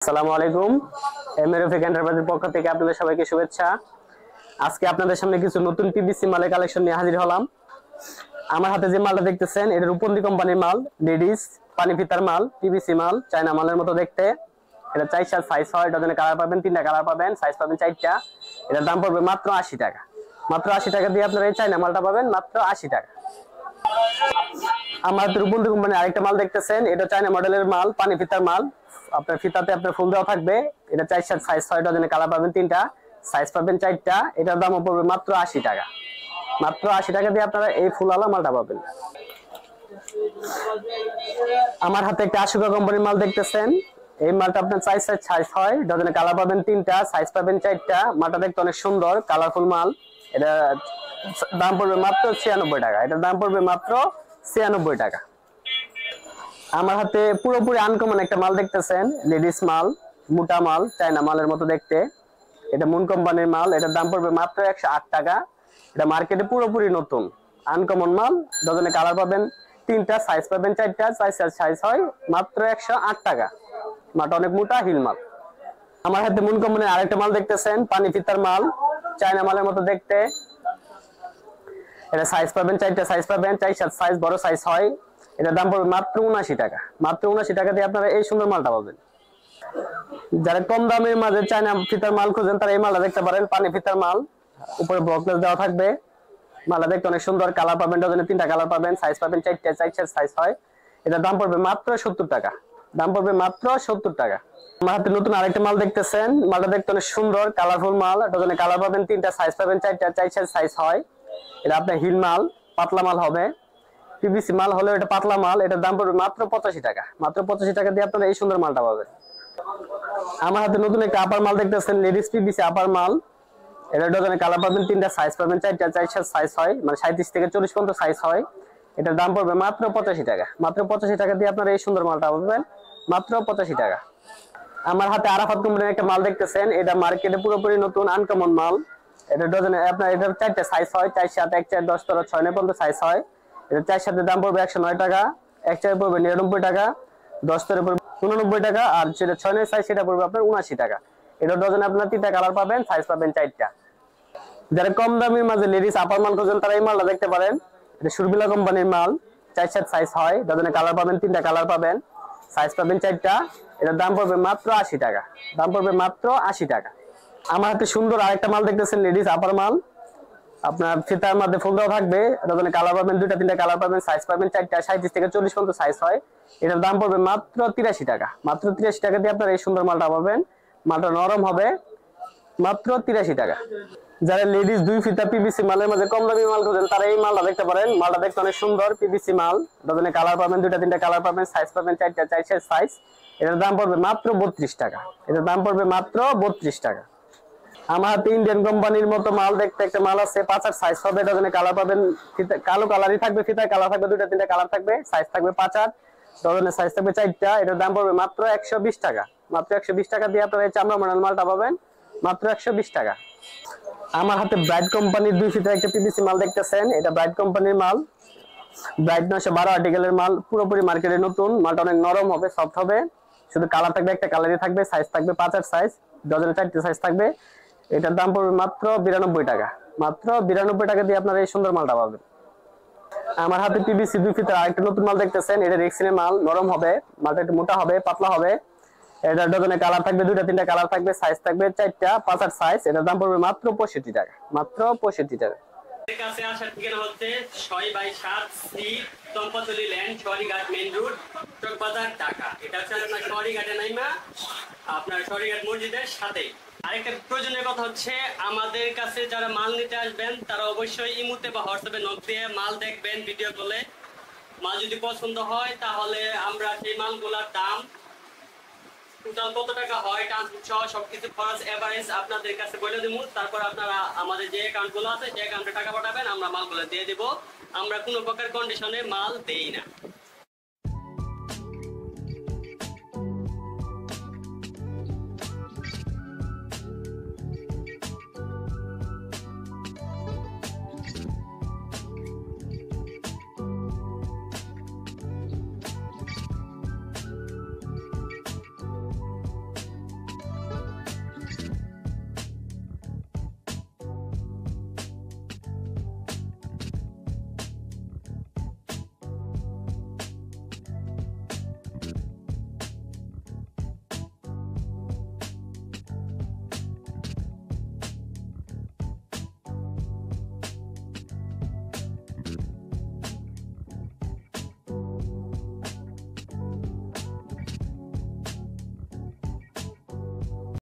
আসসালামু আলাইকুম। এমএরএফ এন্টারপ্রাইজের পক্ষ থেকে আপনাদের সবাইকে শুভেচ্ছা। আজকে আপনাদের সামনে কিছু নতুন পিভিসি মালের কালেকশন নিয়ে হাজির হলাম। আমার হাতে যে মালটা দেখতেছেন এটা রূপন্তি কোম্পানির মাল, লেডিস পানি ফিতার মাল, পিভিসি মাল, চায়না মালের মতো দেখতে। এটা 4 সাইজ হয়, ডজনে কালার পাবেন, 3টা কালার পাবেন, সাইজ পাবেন 4টা। এটার দাম পড়বে মাত্র 80 টাকা। মাত্র 80 টাকা দিয়ে আপনারা এই চায়না মালটা পাবেন মাত্র 80 টাকা। আমার হাতে রূপন্তি কোম্পানির আরেকটা মাল দেখতেছেন, এটা চায়না মডেলের মাল, পানি ফিতার মাল। আপনার ফিতাতে আপনার ফুল দেওয়া থাকবে। এটা 4 সাইজ 6 ডজনে কালার পাবেন, 3টা সাইজ পাবেন 4টা। এটার দাম পড়বে মাত্র 80 টাকা। মাত্র 80 টাকা দিয়ে আপনারা এই ফুলওয়ালা মালটা পাবেন। আমার হাতে একটা আশুকা কোম্পানির মাল দেখতেছেন। এই মালটা আপনার 4 সাইজ হয়, ডজনে কালার পাবেন 3টা, সাইজ পাবেন 4টা। মালটা দেখতে অনেক সুন্দর, কালারফুল মাল। এটা দাম পড়বে মাত্র 96 টাকা। এটার দাম পড়বে মাত্র 96 টাকা। আমার হাতে পুরোপুরি আনকমন একটা মাল দেখতেছেন, লেডিস মাল, মোটা মাল, চায়না মালের মতো দেখতে। এটা মুন কোম্পানির মাল। এটার দাম পড়বে মাত্র 108 টাকা। এটা মার্কেটে পুরোপুরি নতুন আনকমন মাল। ডজনে কালার পাবেন 3টা, সাইজ পাবেন 4টা, 4 সাইজ হয়, মাত্র 108 টাকা। মালটা অনেক মোটা হিল মাল। আমার হাতে মুন কোম্পানির আরেকটা মাল দেখতেছেন, পানি ফিতার মাল, চায়না মালের মতো দেখতে। এটা সাইজ পাবেন 4টা, সাইজ পাবেন 4 সাইজ, বড় সাইজ হয়। এটার দাম পড়বে মাত্র 79 টাকা। মাত্র 79 টাকা দিয়ে আপনারা এই সুন্দর মালটা পাবেন। যারা কম দামের মাঝে চায়না ফিতার মাল খুঁজেন তারা এই মালটা দেখতে পারেন, পানি ফিতার মাল। উপরে ব্লকলেস দেওয়া থাকবে। মালটা দেখতে অনেক সুন্দর, কালার পাবেন, ডজনে 3টা কালার পাবেন, সাইজ পাবেন 4টা, 4 সাইজ হয়। এটার দাম পড়বে মাত্র 70 টাকা। দাম পড়বে মাত্র 70 টাকা। আমার হাতে নতুন আরেকটা মাল দেখতেছেন, মালটা দেখতে অনেক সুন্দর, কালারফুল মাল। ডজনে কালার পাবেন 3টা, সাইজ পাবেন 4টা, 4 সাইজ হয়। এটা আপনার হিল মাল, পাতলা মাল হবে। পিভিসি মাল হলে এটা পাতলা মাল। এটার দাম পড়বে মাত্র 85 টাকা। মাত্র 85 টাকা দিয়ে আপনারা এই সুন্দর মালটা পাবেন। আমার হাতে নতুন একটা আপার মাল দেখতেছেন, লেডিস পিভিসি আপার মাল। এটা ডজনে কালার পাবেন, 3টা সাইজ পাবেন, 4টা, 4 সাইজ হয়, মানে 37 থেকে 40 পর্যন্ত সাইজ হয়। এটার দাম পড়বে মাত্র 85 টাকা। মাত্র 85 টাকা দিয়ে আপনারা এই সুন্দর মালটা পাবেন মাত্র 85 টাকা। আমার হাতে আরাফাত কোম্পানির একটা মাল দেখতেছেন, এটা মার্কেটে পুরোপুরি নতুন আনকমন মাল। এটা ডজনে আপনার এটা 4টা সাইজ হয়, 4 7 1 4 10 13 6 9 পর্যন্ত সাইজ হয়। এটা 4 সাথে দাম পড়বে 109 টাকা, 1 4 পড়বে 99 টাকা, 10 13 পড়বে 89 টাকা, আর যেটা 6 9 সাইজ সেটা পড়বে আপনার 79 টাকা। এটা ডজনে আপনার 3টা কালার পাবেন, সাইজ পাবেন 4টা। যারা কম দামের মাঝে লেডিস আপার মাল খোঁজেন তারা এই মালটা দেখতে পারেন। এটা সুরবিলা কোম্পানির মাল, 4 সাইজ হয়, ডজনে কালার পাবেন, 3টা কালার পাবেন, সাইজ পাবেন 4টা। এটার দাম পড়বে মাত্র 80 টাকা। দাম পড়বে মাত্র 80 টাকা। আমার হাতে সুন্দর আরেকটা মাল দেখতেছেন, লেডিস আপার মাল। আপনার ফিতার মধ্যে ফুল দেওয়া থাকবে, ডজনে কালার পাবেন, 2টা 3টা কালার পাবেন, সাইজ পাবেন 4টা, 37 থেকে 40 পর্যন্ত সাইজ হয়। এটার দাম পড়বে মাত্র 83 টাকা। মাত্র 83 টাকা দিয়ে আপনারা এই সুন্দর মালটা পাবেন। মালটা নরম হবে, মাত্র 83 টাকা। যারা লেডিস 2 ফিতা পিভিসি মালের মধ্যে কম দামি মাল খোঁজেন তারা এই মালটা দেখতে পারেন। মালটা দেখতে অনেক সুন্দর, পিভিসি মাল। ডজনে কালার পাবেন, 2টা 3টা কালার পাবেন, সাইজ পাবেন 4টা, 4 সাইজ। এটার দাম পড়বে মাত্র 32 টাকা। এটার দাম পড়বে মাত্র 32 টাকা। আমার হাতে ইন্ডিয়ান কোম্পানির মতো মাল দেখতে একটা মাল আছে, 5 সাইজ হবে, ডজনে কালার পাবেন, কালো কালারই থাকবে, ফিতার কালার থাকবে, 2টা 3টা কালার থাকবে, সাইজ থাকবে 5 ডজনের সাইজ থাকবে 4টা। এটার দাম পড়বে মাত্র 120 টাকা। মাত্র 120 টাকা দিয়ে আপনারা এই চামড়া মডেল মালটা পাবেন মাত্র 120 টাকা। আমার হাতে ব্রাইট কোম্পানির 2 ফিটার একটা পিভিসি মাল দেখতেছেন, এটা ব্রাইট কোম্পানির মাল। ব্রাইট 912 আর্টিকেলের মাল, পুরোপুরি মার্কেটে নতুন। মালটা অনেক নরম হবে, সফট হবে। শুধু কালার থাকবে, একটা কালারই থাকবে, সাইজ থাকবে 5 সাইজ, ডজনে 4টা সাইজ থাকবে। এটার দাম পড়বে মাত্র 92 টাকা। মাত্র 92 টাকা দিয়ে আপনারা এই সুন্দর মালটা পাবেন। আমার হাতে পিভিসি 2 ফিটার আরেকটা নতুন মাল দেখতেছেন, এটা রেক্সিনের মাল, নরম হবে, মালটা একটু মোটা হবে, পাতলা হবে। এটা ডজনে কালার থাকবে, 2টা 3টা কালার থাকবে, সাইজ থাকবে 4টা, 5 সাইজ। এটার দাম পড়বে মাত্র 65 টাকা। মাত্র 65 টাকা। এর কাছে আসার ঠিকানা হচ্ছে 6/7 C Champatali land, Sorighat main road, Chawkbazar, Dhaka. এটা হচ্ছে আপনার সরিঘাটে নাইমা আপনার সরিঘাট মসজিদের সাথে। আরেকটা প্রয়োজনীয় কথা হচ্ছে, আমাদের কাছে যারা মাল নিতে আসবেন তারা অবশ্যই ইমুতে বা হোয়াটসঅ্যাপে নক দিয়ে মাল দেখবেন ভিডিও কলে। মাল যদি পছন্দ হয় তাহলে আমরা সেই মালগুলোর দাম, টোটাল কত টাকা হয়, ট্রান্সপোর্ট সহ সবকিছু খরচ এভারেজ আপনাদের কাছে বলে দেব। তারপর আপনারা আমাদের যে অ্যাকাউন্টগুলো আছে সেই অ্যাকাউন্টে টাকা পাঠাবেন, আমরা মালগুলো দিয়ে দিব। আমরা কোনো প্রকার কন্ডিশনে মাল দেই না।